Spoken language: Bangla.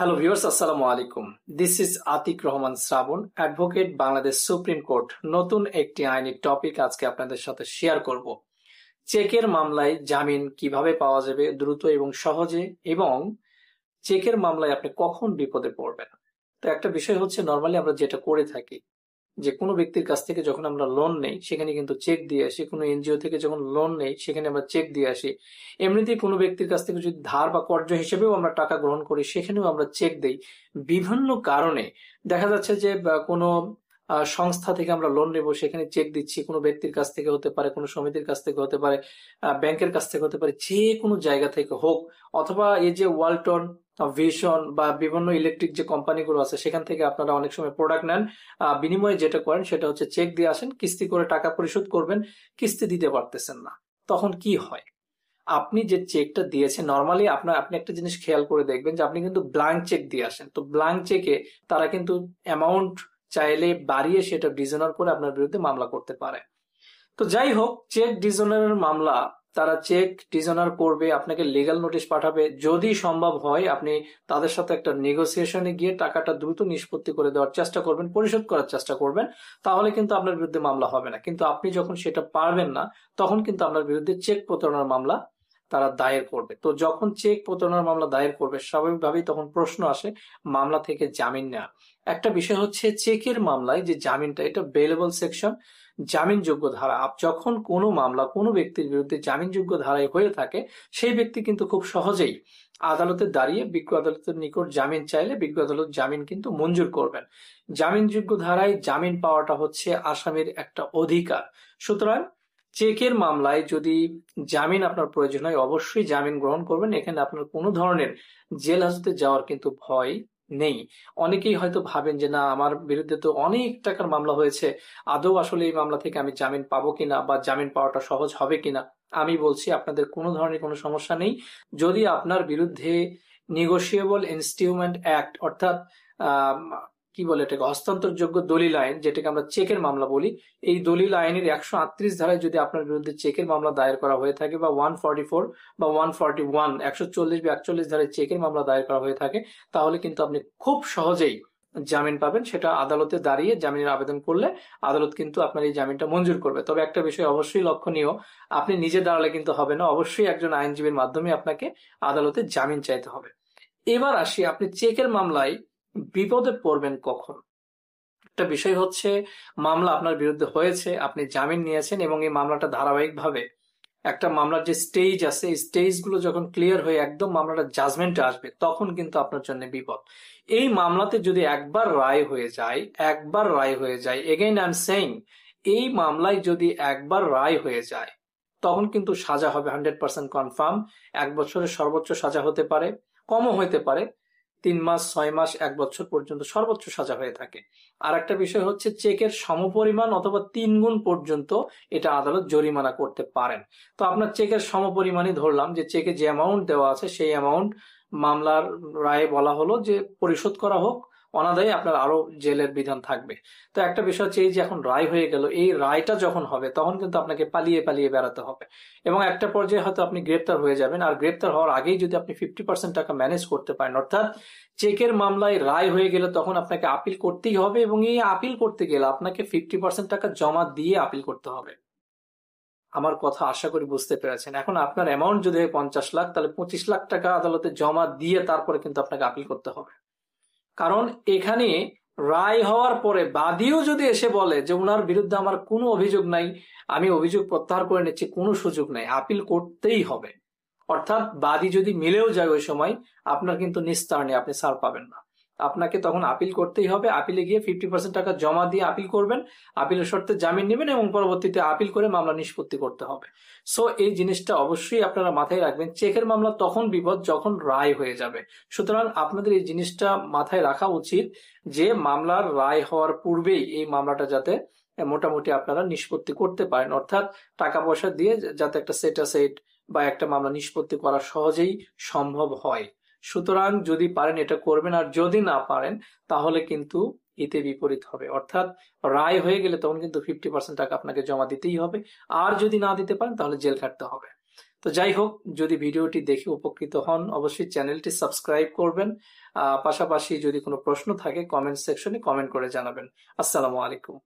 হ্যালো ভিউয়ার্স, আসসালামু আলাইকুম। This is Atik Rahman Shrabon, advocate, Bangladesh supreme court. নতুন একটি আইনি টপিক আজকে আপনাদের সাথে শেয়ার করব। চেকের মামলায় জামিন কিভাবে পাওয়া যাবে দ্রুত এবং সহজে, এবং চেকের মামলায় আপনি কখন বিপদে পড়বেন। তো একটা বিষয় হচ্ছে, নর্মালি আমরা যেটা করে থাকি যে কোনো ব্যক্তির কাছ থেকে যখন আমরা লোন নেই সেখানে কিন্তু চেক দিয়ে আসি, কোনো এনজিও থেকে যখন লোন নেই সেখানে আমরা চেক দিয়ে আসি। এমনিতেই কোনো ব্যক্তির কাছ থেকে যদি ধার বা কর্জ হিসেবেও আমরা টাকা গ্রহণ করি সেখানেও আমরা চেক দেই। বিভিন্ন কারণে দেখা যাচ্ছে যে কোনো সংস্থা থেকে আমরা লোন নেব, সেখানে চেক দিচ্ছি, কোনো ব্যক্তির কাছ থেকে হতে পারে, কোনো সমিতির কাছ থেকে হতে পারে, ব্যাংকের কাছ থেকে হতে পারে, যে কোনো জায়গা থেকে হোক, অথবা এই যে ওয়ালটন, ভিশন বা বিভিন্ন ইলেকট্রিক যে কোম্পানিগুলো আছে সেখান থেকে আপনারা অনেক সময় প্রোডাক্ট নেন, বিনিময়ে যেটা করেন সেটা হচ্ছে চেক দিয়ে আসেন, কিস্তি করে টাকা পরিশোধ করবেন, কিস্তি দিতে পারতেছেন না, তখন কি হয়? আপনি যে চেকটা দিয়েছেন, নর্মালি আপনি একটা জিনিস খেয়াল করে দেখবেন যে আপনি কিন্তু ব্ল্যাঙ্ক চেক দিয়ে আসেন, তো ব্ল্যাঙ্ক চেকে তারা কিন্তু অ্যামাউন্ট চাইলে বাড়িয়ে সেটা ডিজনার করে আপনার বিরুদ্ধে মামলা করতে পারে। তো যাই হোক, চেক ডিজনারের মামলা, তারা চেক ডিজনার করবে, আপনাকে লিগ্যাল নোটিশ পাঠাবে। যদি সম্ভব হয় আপনি তাদের সাথে একটা নেগোসিয়েশনে গিয়ে টাকাটা দ্রুত নিষ্পত্তি করে দেওয়ার চেষ্টা করবেন, পরিশোধ করার চেষ্টা করবেন, তাহলে কিন্তু আপনার বিরুদ্ধে মামলা হবে না। কিন্তু আপনি যখন সেটা পারবেন না, তখন কিন্তু আপনার বিরুদ্ধে চেক প্রতারণার মামলা তারা দায়ের করবে। তো যখন চেক প্রতারণার মামলা দায়ের করবে, স্বাভাবিকভাবেই তখন প্রশ্ন আসে মামলা থেকে জামিন নেওয়া। একটা বিষয় হচ্ছে, চেকের মামলায় যে জামিনটা, এটা বেলেবল সেকশন, জামিনযোগ্য ধারা। যখন কোনো মামলা কোনো ব্যক্তির বিরুদ্ধে জামিনযোগ্য ধারায় হয়ে থাকে, সেই ব্যক্তি কিন্তু খুব সহজেই আদালতে দাঁড়িয়ে বিজ্ঞ আদালতের নিকট জামিন চাইলে বিজ্ঞ আদালত জামিন কিন্তু মঞ্জুর করবেন। জামিনযোগ্য ধারায় জামিন পাওয়াটা হচ্ছে আসামির একটা অধিকার। সুতরাং চেকের মামলায় যদি জামিন আপনার প্রয়োজন হয়, অবশ্যই জামিন গ্রহণ করবেন। এখানে আপনার কোনো ধরনের জেল হাজতে যাওয়ার কিন্তু ভয় নেই। অনেকেই হয়তো ভাবেন যে না, আমার বিরুদ্ধে তো অনেক টাকার মামলা হয়েছে, আদৌ আসলে এই মামলা থেকে আমি জামিন পাবো কিনা বা জামিন পাওয়াটা সহজ হবে কিনা। আমি বলছি, আপনাদের কোনো ধরনের কোনো সমস্যা নেই। যদি আপনার বিরুদ্ধে নেগোশিয়েবল ইনস্ট্রুমেন্ট অ্যাক্ট, অর্থাৎ আহ কি বলে এটাকে, হস্তান্তরযোগ্য দলিল আইন, যেটাকে আমরা চেকের মামলা বলি, এই দলিল আইনের 138 ধারায় যদি আপনার বিরুদ্ধে চেকের মামলা দায়ের করা হয়ে থাকে, বা 144 বা 141, 140 বা 41 ধারায় চেকের মামলা দায়ের করা হয়ে থাকে, তাহলে কিন্তু আপনি খুব সহজেই জামিন পাবেন। সেটা আদালতে দাঁড়িয়ে জামিনের আবেদন করলে আদালত কিন্তু আপনার এই জামিনটা মঞ্জুর করবে। তবে একটা বিষয় অবশ্যই লক্ষণীয়, আপনি নিজে দাঁড়ালে কিন্তু হবে না, অবশ্যই একজন আইনজীবীর মাধ্যমে আপনাকে আদালতে জামিন চাইতে হবে। এবার আসি, আপনি চেকের মামলায় বিপদে পড়বেন কখন। একটা বিষয় হচ্ছে, মামলা আপনার বিরুদ্ধে হয়েছে, আপনি জামিন নিয়েছেন, এবং এই মামলাটা ধারাবাহিকভাবে একটা মামলার যে স্টেজ আছে, এই স্টেজগুলো যখন ক্লিয়ার হয়ে একদম মামলাটা জাজমেন্টে আসবে, তখন কিন্তু আপনার জন্য বিপদ। এই মামলাতে যদি একবার রায় হয়ে যায়, এগেইন আই এম সেইং, এই মামলায় যদি একবার রায় হয়ে যায়, তখন কিন্তু সাজা হবে 100% কনফার্ম। 1 বছরের সর্বোচ্চ সাজা হতে পারে, কমও হতে পারে, 3 মাস, 6 মাস, 1 বছর পর্যন্ত সর্বোচ্চ সাজা হয়ে থাকে। আর একটা বিষয় হচ্ছে, চেকের সমপরিমাণ অথবা 3 গুণ পর্যন্ত এটা আদালত জরিমানা করতে পারেন। তো আপনার চেকের সমপরিমাণই ধরলাম, যে চেকে যে অ্যামাউন্ট দেওয়া আছে সেই অ্যামাউন্ট মামলার রায়ে বলা হলো যে পরিশোধ করা হোক, অনাদায়ে আপনার আরো জেলের বিধান থাকবে। তো একটা বিষয় হচ্ছে, এই যে এখন রায় হয়ে গেল, এই রায়টা যখন হবে তখন কিন্তু আপনাকে পালিয়ে পালিয়ে বেড়াতে হবে, এবং একটা পর্যায়ে হয়তো আপনি গ্রেপ্তার হয়ে যাবেন। আর গ্রেপ্তার হওয়ার আগেই যদি আপনি 50% টাকা ম্যানেজ করতে পারেন, অর্থাৎ চেকের মামলায় রায় হয়ে গেলে তখন আপনাকে আপিল করতেই হবে, এবং এই আপিল করতে গেলে আপনাকে 50% টাকা জমা দিয়ে আপিল করতে হবে। আমার কথা আশা করি বুঝতে পেরেছেন। এখন আপনার অ্যামাউন্ট যদি হয় 50 লাখ, তাহলে 25 লাখ টাকা আদালতে জমা দিয়ে তারপরে কিন্তু আপনাকে আপিল করতে হবে। কারণ এখানে রায় হওয়ার পরে বাদীও যদি এসে বলে যে উনার বিরুদ্ধে আমার কোনো অভিযোগ নাই, আমি অভিযোগ প্রত্যাহার করে নিচ্ছি, কোনো সুযোগ নাই, আপিল করতেই হবে। অর্থাৎ বাদী যদি মিলেও যায় ওই সময়, আপনার কিন্তু নিস্তার নেই, আপনি ছাড় পাবেন না। আপনাকে তখন আপিল করতেই হবে। আপিলে গিয়ে 50% টাকা জমা দিয়ে আপিল করবেন, আপিলের শর্তে জামিন নেবেন, এবং পরবর্তীতে আপিল করে মামলা নিষ্পত্তি করতে হবে। সো এই জিনিসটা অবশ্যই আপনারা মাথায় রাখবেন। চেকের মামলা তখন বিপদ যখন রায় হয়ে যাবে। সুতরাং আপনাদের এই জিনিসটা মাথায় রাখা উচিত যে মামলার রায় হওয়ার পূর্বেই এই মামলাটা যাতে মোটামুটি আপনারা নিষ্পত্তি করতে পারেন, অর্থাৎ টাকা পয়সা দিয়ে যাতে একটা সেট অ্যাসেট বা একটা মামলা নিষ্পত্তি করা সহজেই সম্ভব হয়। সুতরাং যদি পারেন এটা করবেন, আর যদি না পারেন তাহলে কিন্তু এতে বিপরীত হবে। অর্থাৎ রায় হয়ে গেলে তখন কিন্তু 50% টাকা আপনাকে জমা দিতেই হবে, আর যদি না দিতে পারেন তাহলে জেল খাটতে হবে। তো যাই হোক, যদি ভিডিওটি দেখে উপকৃত হন অবশ্যই চ্যানেলটি সাবস্ক্রাইব করবেন। পাশাপাশি যদি কোনো প্রশ্ন থাকে কমেন্ট সেকশনে কমেন্ট করে জানাবেন। আসসালামু আলাইকুম।